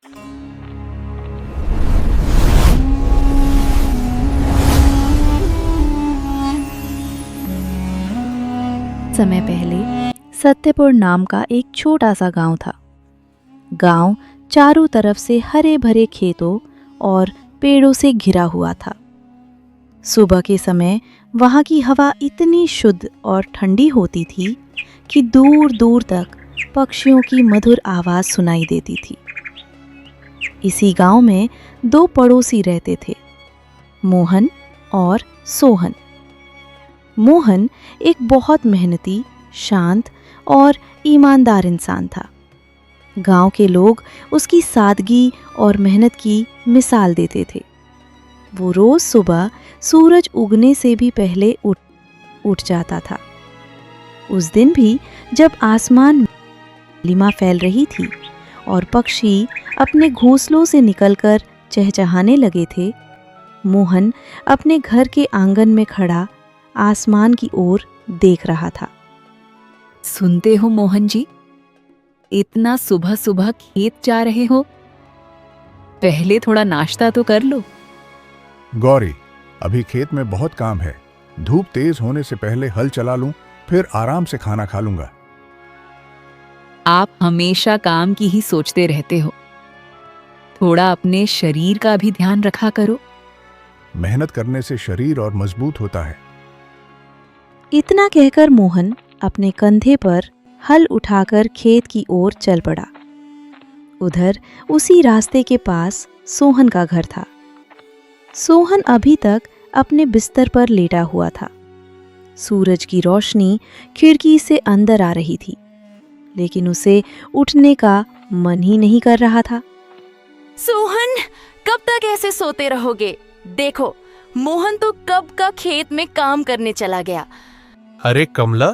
समय पहले सत्यपुर नाम का एक छोटा सा गांव था। गांव चारों तरफ से हरे भरे खेतों और पेड़ों से घिरा हुआ था। सुबह के समय वहां की हवा इतनी शुद्ध और ठंडी होती थी कि दूर दूर तक पक्षियों की मधुर आवाज सुनाई देती थी। इसी गांव में दो पड़ोसी रहते थे, मोहन और सोहन। मोहन एक बहुत मेहनती, शांत और ईमानदार इंसान था। गांव के लोग उसकी सादगी और मेहनत की मिसाल देते थे। वो रोज सुबह सूरज उगने से भी पहले उठ जाता था। उस दिन भी जब आसमान में नीलिमा फैल रही थी और पक्षी अपने घोंसलों से निकलकर चहचहाने लगे थे, मोहन अपने घर के आंगन में खड़ा आसमान की ओर देख रहा था। सुनते हो मोहन जी, इतना सुबह सुबह खेत जा रहे हो? पहले थोड़ा नाश्ता तो कर लो। गौरी, अभी खेत में बहुत काम है। धूप तेज होने से पहले हल चला लूं, फिर आराम से खाना खा लूंगा। आप हमेशा काम की ही सोचते रहते हो। थोड़ा अपने शरीर का भी ध्यान रखा करो। मेहनत करने से शरीर और मजबूत होता है। इतना कहकर मोहन अपने कंधे पर हल उठाकर खेत की ओर चल पड़ा। उधर उसी रास्ते के पास सोहन का घर था। सोहन अभी तक अपने बिस्तर पर लेटा हुआ था। सूरज की रोशनी खिड़की से अंदर आ रही थी, लेकिन उसे उठने का मन ही नहीं कर रहा था। सोहन, कब तक ऐसे सोते रहोगे? देखो, मोहन तो कब का खेत में काम करने चला गया। अरे कमला,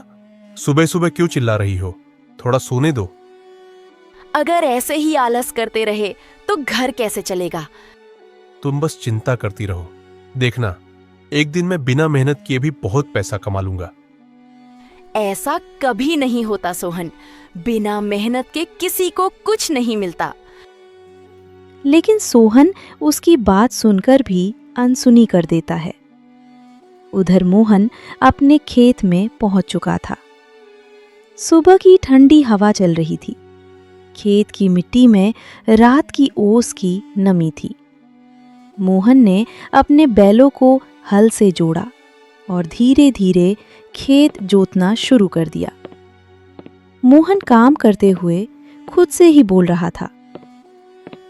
सुबह सुबह क्यों चिल्ला रही हो? थोड़ा सोने दो। अगर ऐसे ही आलस करते रहे तो घर कैसे चलेगा? तुम बस चिंता करती रहो। देखना, एक दिन मैं बिना मेहनत किए भी बहुत पैसा कमा लूंगा। ऐसा कभी नहीं होता सोहन। बिना मेहनत के किसी को कुछ नहीं मिलता। लेकिन सोहन उसकी बात सुनकर भी अनसुनी कर देता है। उधर मोहन अपने खेत में पहुंच चुका था। सुबह की ठंडी हवा चल रही थी। खेत की मिट्टी में रात की ओस की नमी थी। मोहन ने अपने बैलों को हल से जोड़ा और धीरे धीरे खेत जोतना शुरू कर दिया। मोहन काम करते हुए खुद से ही बोल रहा था,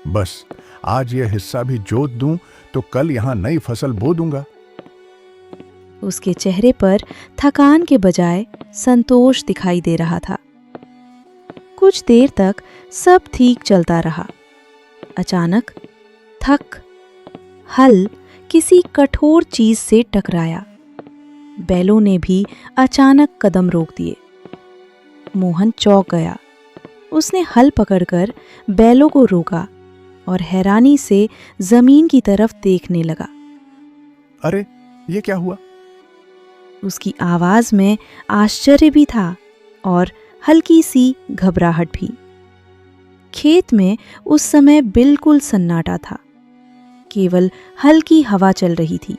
बस आज यह हिस्सा भी जोत दूं तो कल यहां नई फसल बो दूंगा। उसके चेहरे पर थकान के बजाय संतोष दिखाई दे रहा था। कुछ देर तक सब ठीक चलता रहा। अचानक हल किसी कठोर चीज से टकराया। बैलों ने भी अचानक कदम रोक दिए। मोहन चौंक गया। उसने हल पकड़कर बैलों को रोका और हैरानी से जमीन की तरफ देखने लगा। अरे, ये क्या हुआ? उसकी आवाज में आश्चर्य भी था और हल्की सी घबराहट भी। खेत में उस समय बिल्कुल सन्नाटा था। केवल हल्की हवा चल रही थी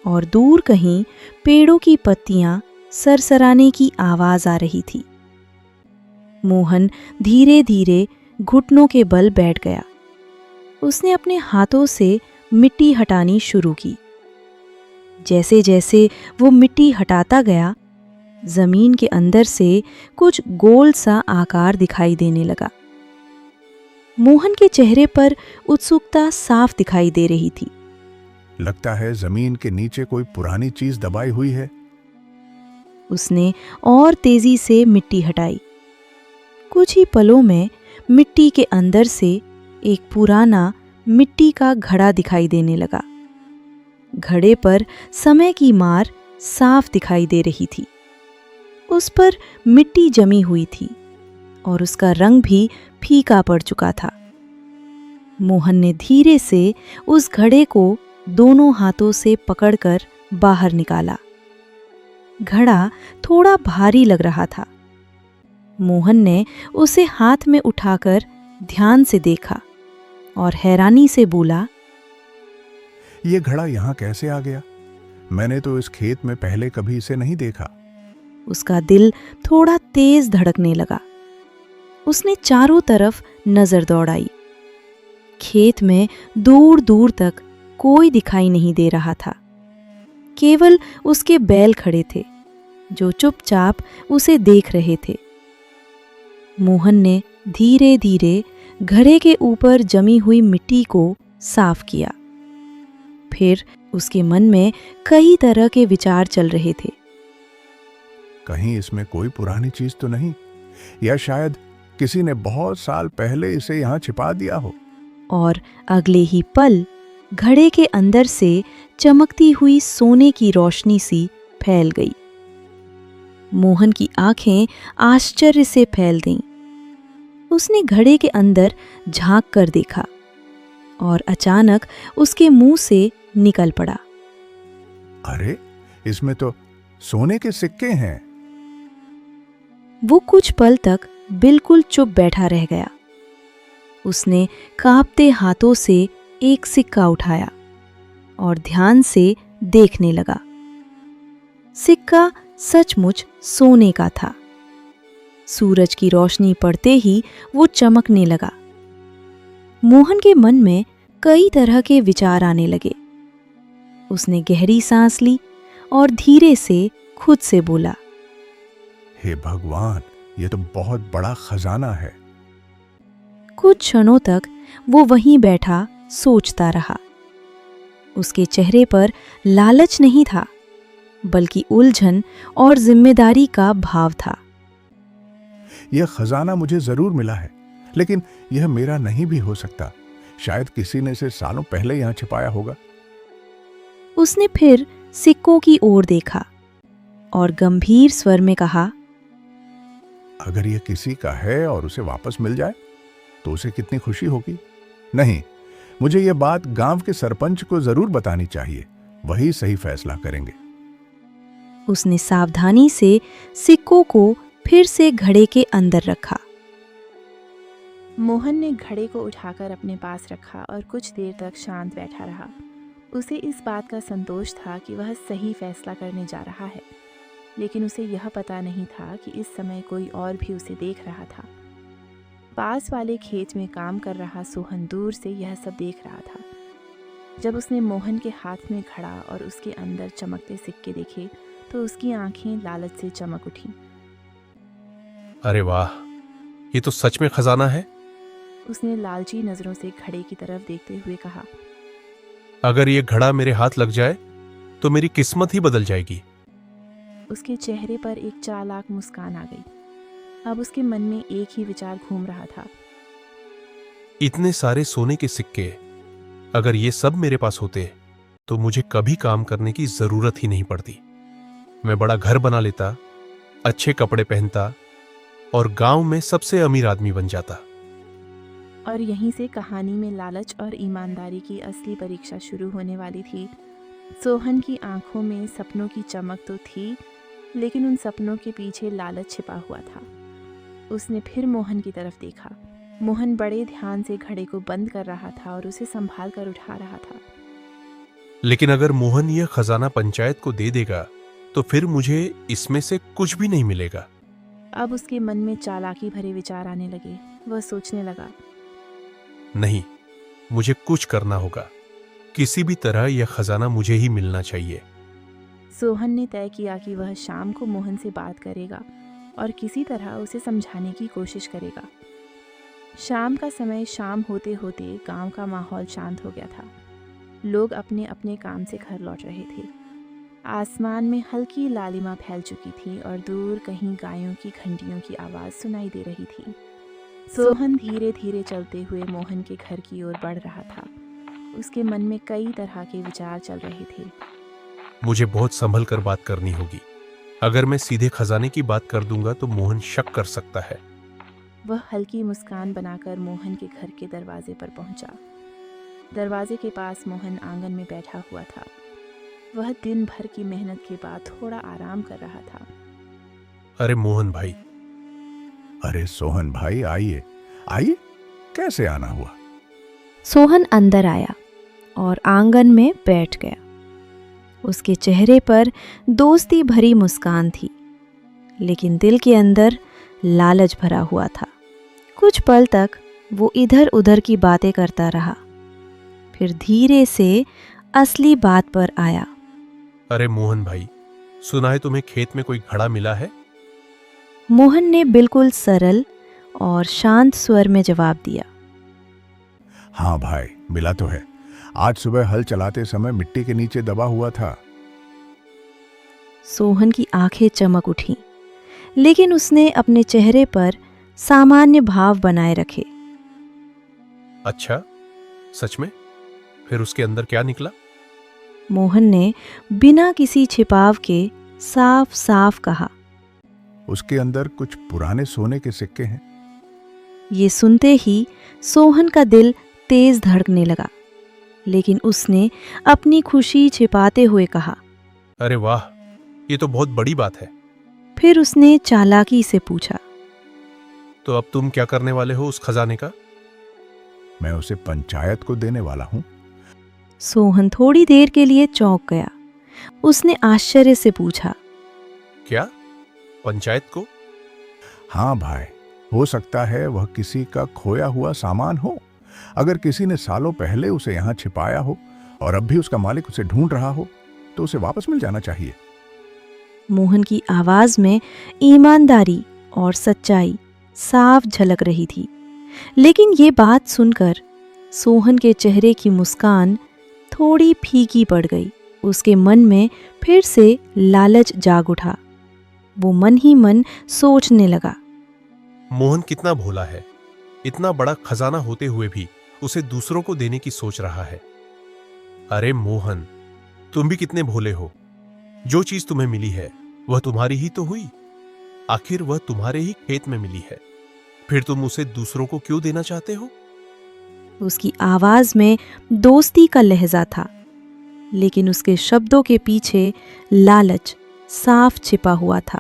और दूर कहीं पेड़ों की पत्तियां सरसराने की आवाज आ रही थी। मोहन धीरे धीरे घुटनों के बल बैठ गया। उसने अपने हाथों से मिट्टी हटानी शुरू की। जैसे जैसे वो मिट्टी हटाता गया, जमीन के अंदर से कुछ गोल सा आकार दिखाई देने लगा। मोहन के चेहरे पर उत्सुकता साफ दिखाई दे रही थी। लगता है जमीन के नीचे कोई पुरानी चीज दबाई हुई है। उसने और तेजी से मिट्टी हटाई। कुछ ही पलों में मिट्टी के अंदर से एक पुराना मिट्टी का घड़ा दिखाई देने लगा। घड़े पर समय की मार साफ दिखाई दे रही थी। उस पर मिट्टी जमी हुई थी और उसका रंग भी फीका पड़ चुका था। मोहन ने धीरे से उस घड़े को दोनों हाथों से पकड़कर बाहर निकाला। घड़ा थोड़ा भारी लग रहा था। मोहन ने उसे हाथ में उठाकर ध्यान से देखा और हैरानी से बोला, ये घड़ा यहाँ कैसे आ गया? मैंने तो इस खेत में पहले कभी इसे नहीं देखा। उसका दिल थोड़ा तेज धड़कने लगा। उसने चारों तरफ नजर दौड़ाई। खेत में दूर दूर तक कोई दिखाई नहीं दे रहा था। केवल उसके बैल खड़े थे, जो चुपचाप उसे देख रहे थे। मोहन ने धीरे धीरे घड़े के ऊपर जमी हुई मिट्टी को साफ किया। फिर उसके मन में कई तरह के विचार चल रहे थे। कहीं इसमें कोई पुरानी चीज तो नहीं, या शायद किसी ने बहुत साल पहले इसे यहाँ छिपा दिया हो। और अगले ही पल घड़े के अंदर से चमकती हुई सोने की रोशनी सी फैल गई। मोहन की आंखें आश्चर्य से फैल गईं। उसने घड़े के अंदर झांक कर देखा और अचानक उसके मुंह से निकल पड़ा, अरे, इसमें तो सोने के सिक्के हैं। वो कुछ पल तक बिल्कुल चुप बैठा रह गया। उसने कांपते हाथों से एक सिक्का उठाया और ध्यान से देखने लगा। सिक्का सचमुच सोने का था। सूरज की रोशनी पड़ते ही वो चमकने लगा। मोहन के मन में कई तरह के विचार आने लगे। उसने गहरी सांस ली और धीरे से खुद से बोला, हे भगवान, ये तो बहुत बड़ा खजाना है। कुछ क्षणों तक वो वहीं बैठा सोचता रहा। उसके चेहरे पर लालच नहीं था, बल्कि उलझन और जिम्मेदारी का भाव था। यह खजाना मुझे जरूर मिला है, लेकिन यह मेरा नहीं भी हो सकता। शायद किसी ने इसे सालों पहले यहाँ छिपाया होगा। उसने फिर सिक्कों की ओर देखा और गंभीर स्वर में कहा, अगर यह किसी का है और उसे वापस मिल जाए तो उसे कितनी खुशी होगी। नहीं, मुझे यह बात गांव के सरपंच को जरूर बतानी चाहिए। वही सही फैसला करेंगे। उसने सावधानी से सिक्कों को फिर से घड़े के अंदर रखा। मोहन ने घड़े को उठाकर अपने पास रखा और कुछ देर तक शांत बैठा रहा। उसे इस बात का संतोष था कि वह सही फैसला करने जा रहा है, लेकिन उसे यह पता नहीं था कि इस समय कोई और भी उसे देख रहा था। पास वाले खेत में काम कर रहा सोहन दूर से यह सब देख रहा था। जब उसने मोहन के हाथ में घड़ा और उसके अंदर चमकते सिक्के देखे तो उसकी आंखें लालच से चमक उठी। अरे वाह, ये तो सच में खजाना है। उसने लालची नजरों से घड़े की तरफ देखते हुए कहा, अगर ये घड़ा मेरे हाथ लग जाए तो मेरी किस्मत ही बदल जाएगी। उसके चेहरे पर एक चालाक मुस्कान आ गई। अब उसके मन में एक ही विचार घूम रहा था, इतने सारे सोने के सिक्के, अगर ये सब मेरे पास होते तो मुझे कभी काम करने की जरूरत ही नहीं पड़ती। मैं बड़ा घर बना लेता, अच्छे कपड़े पहनता और गांव में सबसे अमीर आदमी बन जाता। और यहीं से कहानी में लालच और ईमानदारी की असली परीक्षा शुरू होने वाली थी। सोहन की आंखों में सपनों की चमक तो थी, लेकिन उन सपनों के पीछे लालच छिपा हुआ था। उसने फिर मोहन की तरफ देखा। मोहन बड़े ध्यान से घड़े को बंद कर रहा था और उसे संभाल कर उठा रहा था। लेकिन अगर मोहन यह खजाना पंचायत को दे देगा तो फिर मुझे इसमें से कुछ भी नहीं मिलेगा। अब उसके मन में चालाकी भरे विचार आने लगे। वह सोचने लगा, नहीं, मुझे कुछ करना होगा। किसी भी तरह यह खजाना मुझे ही मिलना चाहिए। सोहन ने तय किया कि वह शाम को मोहन से बात करेगा और किसी तरह उसे समझाने की कोशिश करेगा। शाम का समय शाम होते होते गांव का माहौल शांत हो गया था। लोग अपने अपने काम से घर लौट रहे थे। आसमान में हल्की लालिमा फैल चुकी थी और दूर कहीं गायों की घंटियों की आवाज़ सुनाई दे रही थी। सोहन धीरे धीरे चलते हुए मोहन के घर की ओर बढ़ रहा था। उसके मन में कई तरह के विचार चल रहे थे। मुझे बहुत संभल कर बात करनी होगी। अगर मैं सीधे खजाने की बात कर दूंगा तो मोहन शक कर सकता है। वह हल्की मुस्कान बनाकर मोहन के घर के दरवाजे पर पहुंचा। दरवाजे के पास मोहन आंगन में बैठा हुआ था। वह दिन भर की मेहनत के बाद थोड़ा आराम कर रहा था। अरे मोहन भाई। अरे सोहन भाई, आइए आइए। कैसे आना हुआ? सोहन अंदर आया और आंगन में बैठ गया। उसके चेहरे पर दोस्ती भरी मुस्कान थी, लेकिन दिल के अंदर लालच भरा हुआ था। कुछ पल तक वो इधर उधर की बातें करता रहा, फिर धीरे से असली बात पर आया। अरे मोहन भाई, सुना है तुम्हें खेत में कोई घड़ा मिला है? मोहन ने बिल्कुल सरल और शांत स्वर में जवाब दिया। हाँ भाई, मिला तो है। आज सुबह हल चलाते समय मिट्टी के नीचे दबा हुआ था। सोहन की आंखें चमक उठीं, लेकिन उसने अपने चेहरे पर सामान्य भाव बनाए रखे। अच्छा, सच में? फिर उसके अंदर क्या निकला? मोहन ने बिना किसी छिपाव के साफ साफ कहा। उसके अंदर कुछ पुराने सोने के सिक्के हैं। ये सुनते ही सोहन का दिल तेज धड़कने लगा, लेकिन उसने अपनी खुशी छिपाते हुए कहा। अरे वाह, ये तो बहुत बड़ी बात है। फिर उसने चालाकी से पूछा। तो अब तुम क्या करने वाले हो उस खजाने का? मैं उसे पंचायत को देने वाला हूं। सोहन थोड़ी देर के लिए चौंक गया। उसने आश्चर्य से पूछा। क्या, पंचायत को? हाँ भाई, हो सकता है वह किसी का खोया हुआ सामान हो। अगर किसी ने सालों पहले उसे यहाँ छिपाया हो और अब भी उसका मालिक उसे ढूंढ रहा हो, तो उसे वापस मिल जाना चाहिए। मोहन की आवाज में ईमानदारी और सच्चाई साफ झलक रही थी, लेकिन ये बात सुनकर सोहन के चेहरे की मुस्कान थोड़ी फीकी पड़ गई। उसके मन में फिर से लालच जाग उठा। वो मन ही मन सोचने लगा। मोहन कितना भोला है, इतना बड़ा खजाना होते हुए भी उसे दूसरों को देने की सोच रहा है। अरे मोहन, तुम भी कितने भोले हो। जो चीज तुम्हें मिली है वह तुम्हारी ही तो हुई। आखिर वह तुम्हारे ही खेत में मिली है, फिर तुम उसे दूसरों को क्यों देना चाहते हो? उसकी आवाज में दोस्ती का लहजा था, लेकिन उसके शब्दों के पीछे लालच साफ छिपा हुआ था।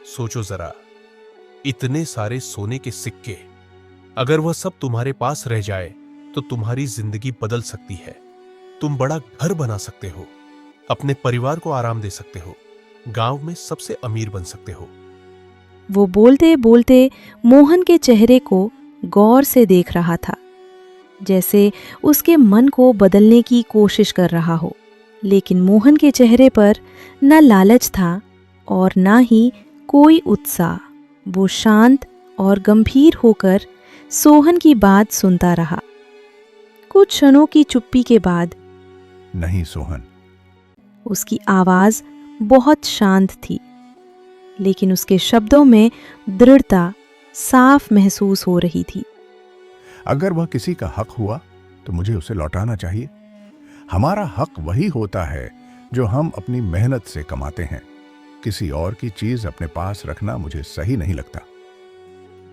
सोचो जरा, इतने सारे सोने के सिक्के, अगर वह सब तुम्हारे पास रह जाए तो तुम्हारी जिंदगी बदल सकती है। तुम बड़ा घर बना सकते हो, अपने परिवार को आराम दे सकते हो, गांव में सबसे अमीर बन सकते हो। वो बोलते बोलते मोहन के चेहरे को गौर से देख रहा था, जैसे उसके मन को बदलने की कोशिश कर रहा हो। लेकिन मोहन के चेहरे पर न लालच था और न ही कोई उत्साह। वो शांत और गंभीर होकर सोहन की बात सुनता रहा। कुछ क्षणों की चुप्पी के बाद, नहीं सोहन। उसकी आवाज बहुत शांत थी, लेकिन उसके शब्दों में दृढ़ता साफ महसूस हो रही थी। अगर वह किसी का हक हुआ तो मुझे उसे लौटाना चाहिए। हमारा हक वही होता है जो हम अपनी मेहनत से कमाते हैं। किसी और की चीज अपने पास रखना मुझे सही नहीं लगता।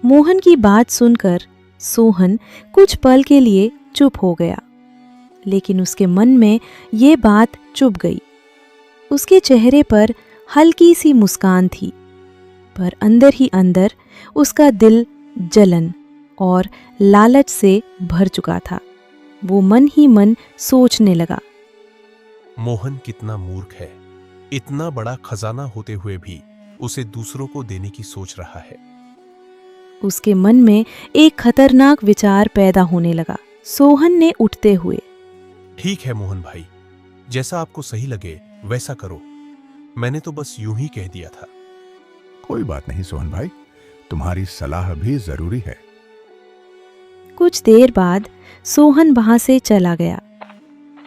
मोहन की बात सुनकर सोहन कुछ पल के लिए चुप हो गया, लेकिन उसके मन में ये बात चुभ गई। उसके चेहरे पर हल्की सी मुस्कान थी, पर अंदर ही अंदर उसका दिल जलन और लालच से भर चुका था। वो मन ही मन सोचने लगा। मोहन कितना मूर्ख है, इतना बड़ा खजाना होते हुए भी उसे दूसरों को देने की सोच रहा है। उसके मन में एक खतरनाक विचार पैदा होने लगा। सोहन ने उठते हुए, ठीक है मोहन भाई, जैसा आपको सही लगे वैसा करो। मैंने तो बस यूं ही कह दिया था। कोई बात नहीं सोहन भाई, तुम्हारी सलाह भी जरूरी है। कुछ देर बाद सोहन वहां से चला गया,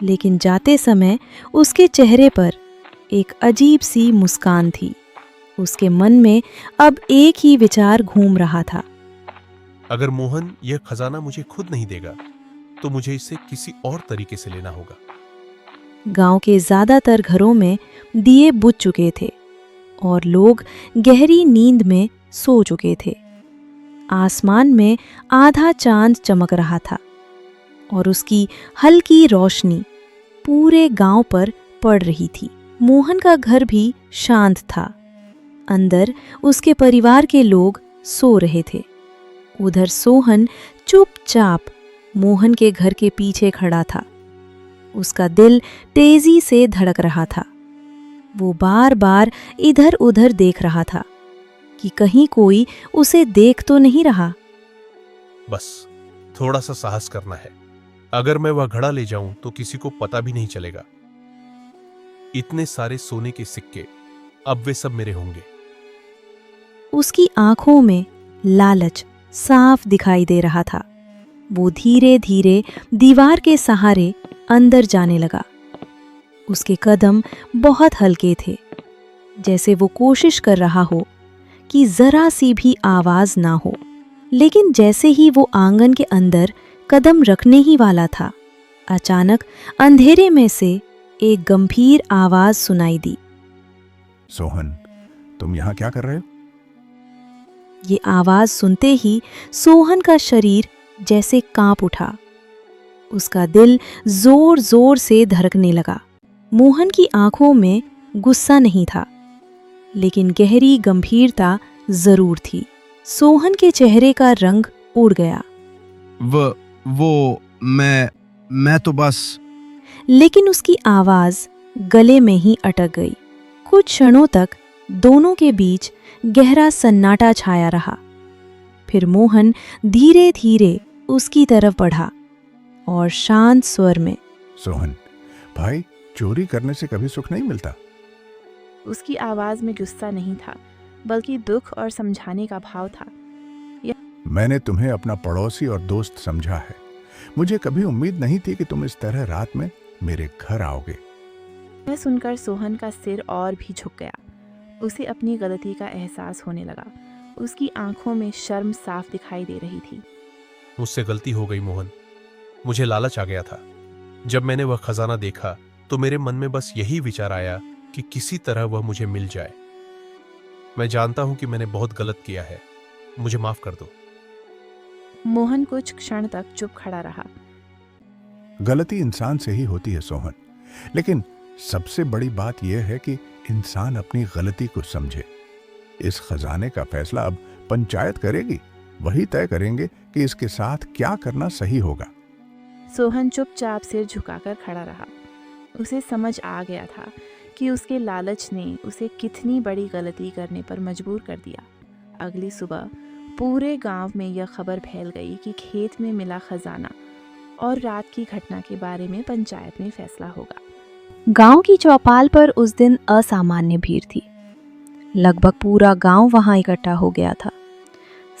लेकिन जाते समय उसके चेहरे पर एक अजीब सी मुस्कान थी। उसके मन में अब एक ही विचार घूम रहा था। अगर मोहन यह खजाना मुझे खुद नहीं देगा तो मुझे इसे किसी और तरीके से लेना होगा। गांव के ज्यादातर घरों में दिए बुझ चुके थे और लोग गहरी नींद में सो चुके थे। आसमान में आधा चांद चमक रहा था और उसकी हल्की रोशनी पूरे गांव पर पड़ रही थी। मोहन का घर भी शांत था। अंदर उसके परिवार के लोग सो रहे थे। उधर सोहन चुपचाप मोहन के घर के पीछे खड़ा था। उसका दिल तेजी से धड़क रहा था। वो बार बार इधर उधर देख रहा था कि कहीं कोई उसे देख तो नहीं रहा। बस थोड़ा सा साहस करना है। अगर मैं वह घड़ा ले जाऊं तो किसी को पता भी नहीं चलेगा। इतने सारे सोने के सिक्के, अब वे सब मेरे होंगे। उसकी आंखों में लालच साफ दिखाई दे रहा था। वो धीरे धीरे दीवार के सहारे अंदर जाने लगा। उसके कदम बहुत हल्के थे, जैसे वो कोशिश कर रहा हो कि जरा सी भी आवाज ना हो। लेकिन जैसे ही वो आंगन के अंदर कदम रखने ही वाला था, अचानक अंधेरे में से एक गंभीर आवाज सुनाई दी। सोहन, तुम यहाँ क्या कर रहे हो? ये आवाज सुनते ही सोहन का शरीर जैसे कांप उठा। उसका दिल जोर जोर से धड़कने लगा। मोहन की आंखों में गुस्सा नहीं था, लेकिन गहरी गंभीरता जरूर थी। सोहन के चेहरे का रंग उड़ गया। मैं तो बस। लेकिन उसकी आवाज गले में ही अटक गई। कुछ क्षणों तक दोनों के बीच गहरा सन्नाटा छाया रहा। फिर मोहन धीरे धीरे उसकी तरफ बढ़ा और शांत स्वर में, सोहन भाई, चोरी करने से कभी सुख नहीं मिलता। उसकी आवाज में गुस्सा नहीं था, बल्कि दुख और समझाने का भाव था। मैंने तुम्हें अपना पड़ोसी और दोस्त समझा है। मुझे कभी उम्मीद नहीं थी कि तुम इस तरह रात में मेरे घर आओगे। यह सुनकर सोहन का सिर और भी झुक गया। उसे अपनी गलती का एहसास होने लगा। उसकी आंखों में शर्म साफ दिखाई दे रही थी। मुझसे गलती हो गई मोहन। मुझे लालच आ गया था। जब मैंने वह खजाना देखा तो मेरे मन में बस यही विचार आया कि किसी तरह वह मुझे मिल जाए। मैं जानता हूं कि मैंने बहुत गलत किया है। मुझे माफ कर दो। मोहन कुछ क्षण तक चुप खड़ा रहा। गलती इंसान से ही होती है सोहन, लेकिन सबसे बड़ी बात यह है कि इंसान अपनी गलती को समझे। इस खजाने का फैसला अब पंचायत करेगी। वही तय करेंगे कि इसके साथ क्या करना सही होगा। सोहन चुपचाप सिर झुकाकर खड़ा रहा। उसे समझ आ गया था कि उसके लालच ने उसे कितनी बड़ी गलती करने पर मजबूर कर दिया। अगली सुबह पूरे गांव में यह खबर फैल गई कि खेत में मिला खजाना और रात की घटना के बारे में पंचायत में फैसला होगा। गांव की चौपाल पर उस दिन असामान्य भीड़ थी। लगभग पूरा गांव वहां इकट्ठा हो गया था।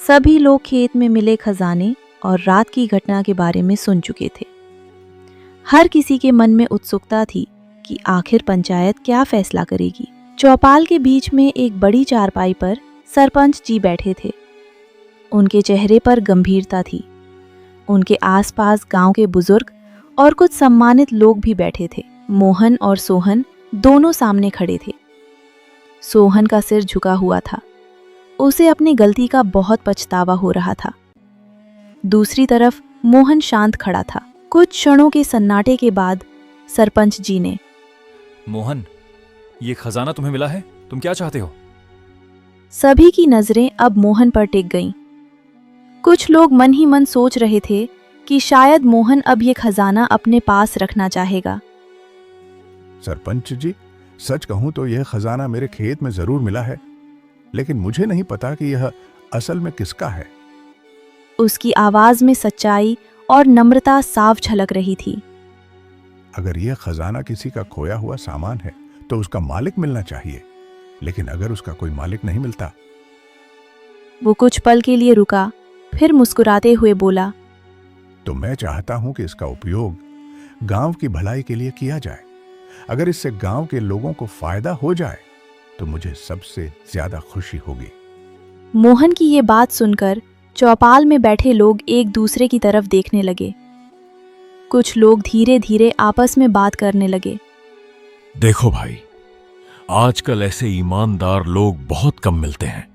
सभी लोग खेत में मिले खजाने और रात की घटना के बारे में सुन चुके थे। हर किसी के मन में उत्सुकता थी कि आखिर पंचायत क्या फैसला करेगी। चौपाल के बीच में एक बड़ी चारपाई पर सरपंच जी बैठे थे। उनके चेहरे पर गंभीरता थी। उनके आसपास गांव के बुजुर्ग और कुछ सम्मानित लोग भी बैठे थे। मोहन और सोहन दोनों सामने खड़े थे। सोहन का सिर झुका हुआ था। उसे अपनी गलती का बहुत पछतावा हो रहा था। दूसरी तरफ मोहन शांत खड़ा था। कुछ क्षणों के सन्नाटे के बाद सरपंच जी ने, मोहन, ये खजाना तुम्हें मिला है, तुम क्या चाहते हो? सभी की नजरें अब मोहन पर टिक गईं। कुछ लोग मन ही मन सोच रहे थे कि शायद मोहन अब ये खजाना अपने पास रखना चाहेगा। सरपंच जी, सच कहूं तो यह खजाना मेरे खेत में जरूर मिला है, लेकिन मुझे नहीं पता कि यह असल में किसका है। उसकी आवाज में सच्चाई और नम्रता साफ झलक रही थी। अगर यह खजाना किसी का खोया हुआ सामान है तो उसका मालिक मिलना चाहिए, लेकिन अगर उसका कोई मालिक नहीं मिलता। वो कुछ पल के लिए रुका, फिर मुस्कुराते हुए बोला, तो मैं चाहता हूं कि इसका उपयोग गांव की भलाई के लिए किया जाए। अगर इससे गांव के लोगों को फायदा हो जाए तो मुझे सबसे ज्यादा खुशी होगी। मोहन की ये बात सुनकर चौपाल में बैठे लोग एक दूसरे की तरफ देखने लगे। कुछ लोग धीरे धीरे आपस में बात करने लगे। देखो भाई, आजकल ऐसे ईमानदार लोग बहुत कम मिलते हैं।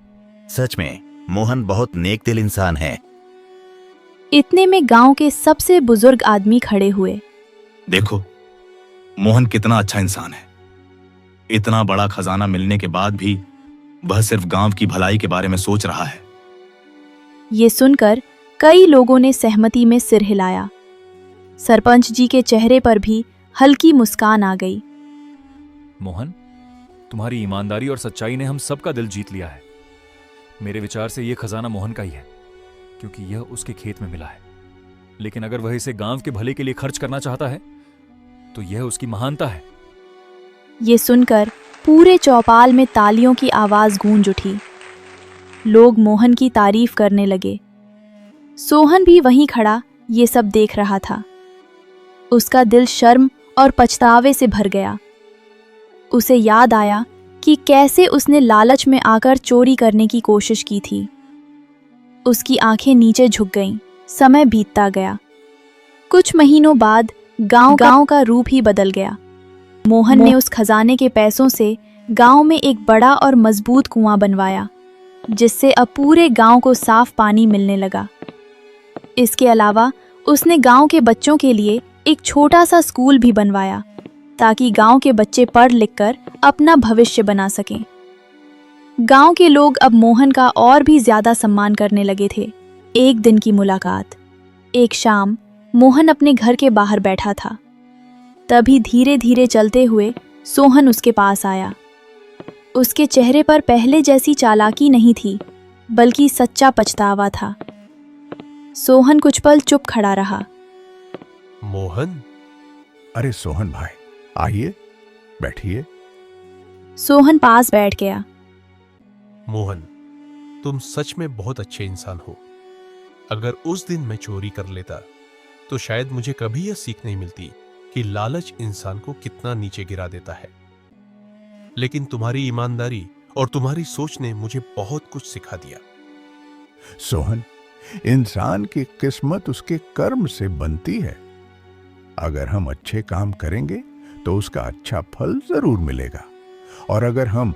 सच में मोहन बहुत नेक दिल इंसान है। इतने में गांव के सबसे बुजुर्ग आदमी खड़े हुए। देखो, मोहन कितना अच्छा इंसान है। इतना बड़ा खजाना मिलने के बाद भी वह सिर्फ गांव की भलाई के बारे में सोच रहा है। ये सुनकर कई लोगों ने सहमति में सिर हिलाया। सरपंच जी के चेहरे पर भी हल्की मुस्कान आ गई। मोहन, तुम्हारी ईमानदारी और सच्चाई ने हम सबका दिल जीत लिया है। मेरे विचार से यह खजाना मोहन का ही है, क्योंकि यह उसके खेत में मिला है। लेकिन अगर वह इसे गांव के भले के लिए खर्च करना चाहता है तो यह उसकी महानता है। ये सुनकर पूरे चौपाल में तालियों की आवाज गूंज उठी। लोग मोहन की तारीफ करने लगे। सोहन भी वहीं खड़ा ये सब देख रहा था। उसका दिल शर्म और पछतावे से भर गया। उसे याद आया कि कैसे उसने लालच में आकर चोरी करने की कोशिश की थी। उसकी आंखें नीचे झुक गईं। समय बीतता गया। कुछ महीनों बाद गांव का रूप ही बदल गया। मोहन ने उस खजाने के पैसों से गांव में एक बड़ा और मजबूत कुआं बनवाया, जिससे अब पूरे गांव को साफ पानी मिलने लगा। इसके अलावा उसने गांव के बच्चों के लिए एक छोटा सा स्कूल भी बनवाया, ताकि गांव के बच्चे पढ़ लिख कर अपना भविष्य बना सकें। गांव के लोग अब मोहन का और भी ज्यादा सम्मान करने लगे थे। एक दिन की मुलाकात। एक शाम मोहन अपने घर के बाहर बैठा था। तभी धीरे धीरे चलते हुए सोहन उसके पास आया। उसके चेहरे पर पहले जैसी चालाकी नहीं थी, बल्कि सच्चा पछतावा था। सोहन कुछ पल चुप खड़ा रहा। मोहन, अरे सोहन भाई, आइए, बैठिए। सोहन पास बैठ गया। मोहन, तुम सच में बहुत अच्छे इंसान हो। अगर उस दिन मैं चोरी कर लेता तो शायद मुझे कभी यह सीख नहीं मिलती कि लालच इंसान को कितना नीचे गिरा देता है। लेकिन तुम्हारी ईमानदारी और तुम्हारी सोच ने मुझे बहुत कुछ सिखा दिया। सोहन, इंसान की किस्मत उसके कर्म से बनती है। अगर हम अच्छे काम करेंगे तो उसका अच्छा फल जरूर मिलेगा, और अगर हम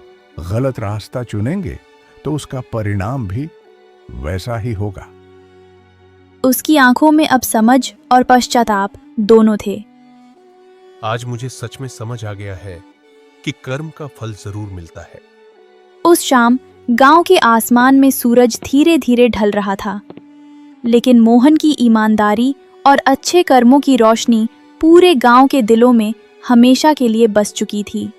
गलत रास्ता चुनेंगे तो उसका परिणाम भी वैसा ही होगा। उसकी आंखों में अब समझ और पश्चाताप दोनों थे। आज मुझे सच में समझ आ गया है कि कर्म का फल जरूर मिलता है। उस शाम गांव के आसमान में सूरज धीरे धीरे ढल रहा था, लेकिन मोहन की ईमानदारी और अच्छे कर्मों की रोशनी पूरे गांव के दिलों में हमेशा के लिए बस चुकी थी।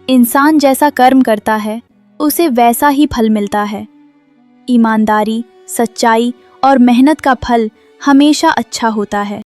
इंसान जैसा कर्म करता है, उसे वैसा ही फल मिलता है। ईमानदारी, सच्चाई और मेहनत का फल हमेशा अच्छा होता है।